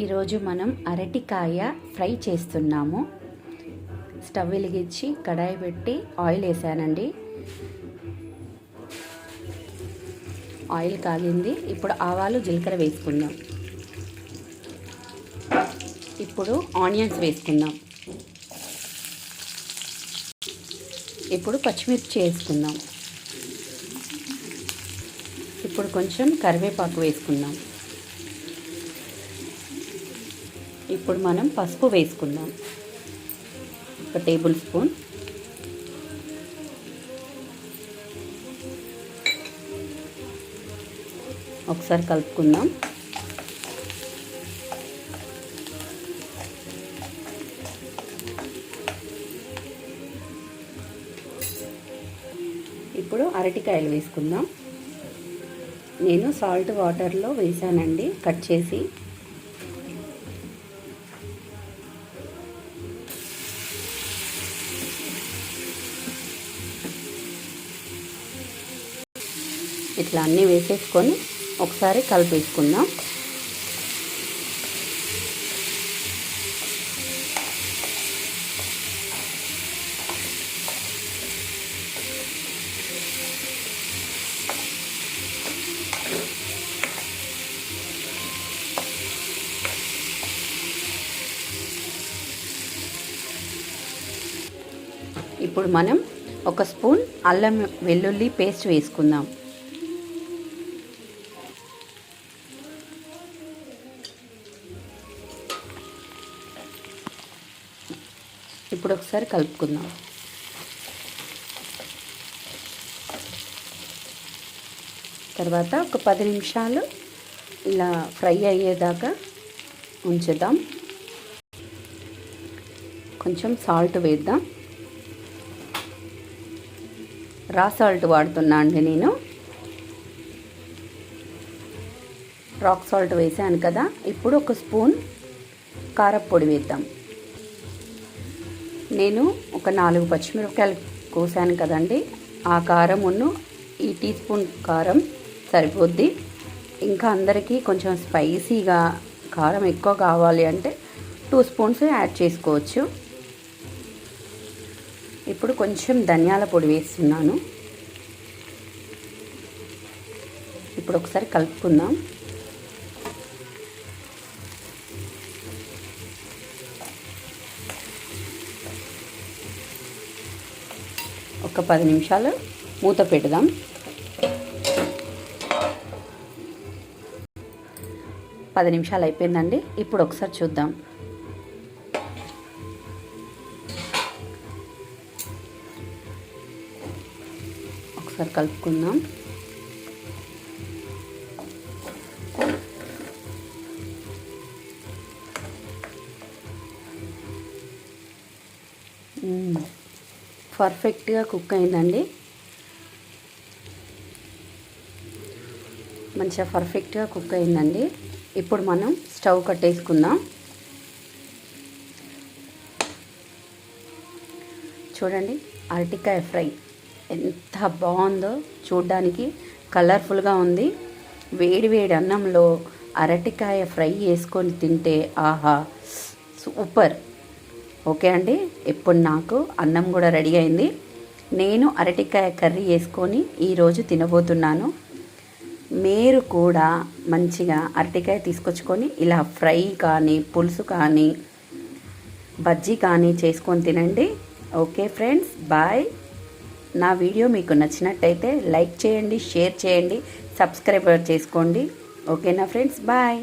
ఈరోజు మనం అరటికాయ ఫ్రై చేస్తున్నాము. స్టవ్ వెలిగించి కడాయి పెట్టి ఆయిల్ వేసానండి. ఆయిల్ కాగింది. ఇప్పుడు ఆవాలు జీలకర్ర వేసుకుందాం. ఇప్పుడు ఆనియన్స్ వేసుకుందాం. ఇప్పుడు పచ్చిమిర్చి వేసుకుందాం. ఇప్పుడు కొంచెం కరివేపాకు వేసుకుందాం. ఇప్పుడు మనం పసుపు వేసుకుందాం, 1 టేబుల్ స్పూన్. ఒకసారి కలుపుకుందాం. ఇప్పుడు అరటికాయలు వేసుకుందాం. నేను సాల్ట్ వాటర్లో వేసానండి, కట్ చేసి. ఇట్లా అన్నీ వేసేసుకొని ఒకసారి కలిపేసుకుందాం. ఇప్పుడు మనం 1 స్పూన్ అల్లం వెల్లుల్లి పేస్ట్ వేసుకుందాం. ఇప్పుడు ఒకసారి కలుపుకుందాం. తర్వాత ఒక 10 నిమిషాలు ఇలా ఫ్రై అయ్యేదాకా ఉంచుదాం. కొంచెం సాల్ట్ వేద్దాం. రా సాల్ట్ వాడుతున్నా అండి నేను. రాక్ సాల్ట్ వేసాను కదా. ఇప్పుడు 1 స్పూన్ కారప్పొడి వేద్దాం. నేను ఒక 4 పచ్చిమిరపకాయలు కోసాను కదండి. ఆ కారమును ఈ టీ స్పూన్ కారం సరిపోద్ది. ఇంకా అందరికీ కొంచెం స్పైసీగా కారం ఎక్కువ కావాలి అంటే 2 స్పూన్స్ యాడ్ చేసుకోవచ్చు. ఇప్పుడు కొంచెం ధనియాల పొడి వేస్తున్నాను. ఇప్పుడు ఒకసారి కలుపుకుందాం. ఒక 10 నిమిషాలు మూత పెడదాం. పది నిమిషాలు అయిపోయిందండి. ఇప్పుడు ఒకసారి చూద్దాం. ఒకసారి కలుపుకుందాం. పర్ఫెక్ట్గా కుక్ అయిందండి. మంచిగా పర్ఫెక్ట్గా కుక్ అయిందండి. ఇప్పుడు మనం స్టవ్ కట్టేసుకుందాం. చూడండి, అరటికాయ ఫ్రై ఎంత బాగుందో చూడడానికి. కలర్ఫుల్గా ఉంది. వేడి వేడి అన్నంలో అరటికాయ ఫ్రై వేసుకొని తింటే ఆహా, సూపర్. ఓకే అండి, ఇప్పుడు నాకు అన్నం కూడా రెడీ అయింది. నేను అరటికాయ కర్రీ వేసుకొని ఈరోజు తినబోతున్నాను. మీరు కూడా మంచిగా అరటికాయ తీసుకొచ్చుకొని ఇలా ఫ్రై కానీ పులుసు కానీ బజ్జీ కానీ చేసుకొని తినండి. Okay friends, bye. నా వీడియో మీకు నచ్చినట్టయితే లైక్ చేయండి, షేర్ చేయండి, సబ్స్క్రైబ్ చేసుకోండి. ఓకేనా ఫ్రెండ్స్, బాయ్.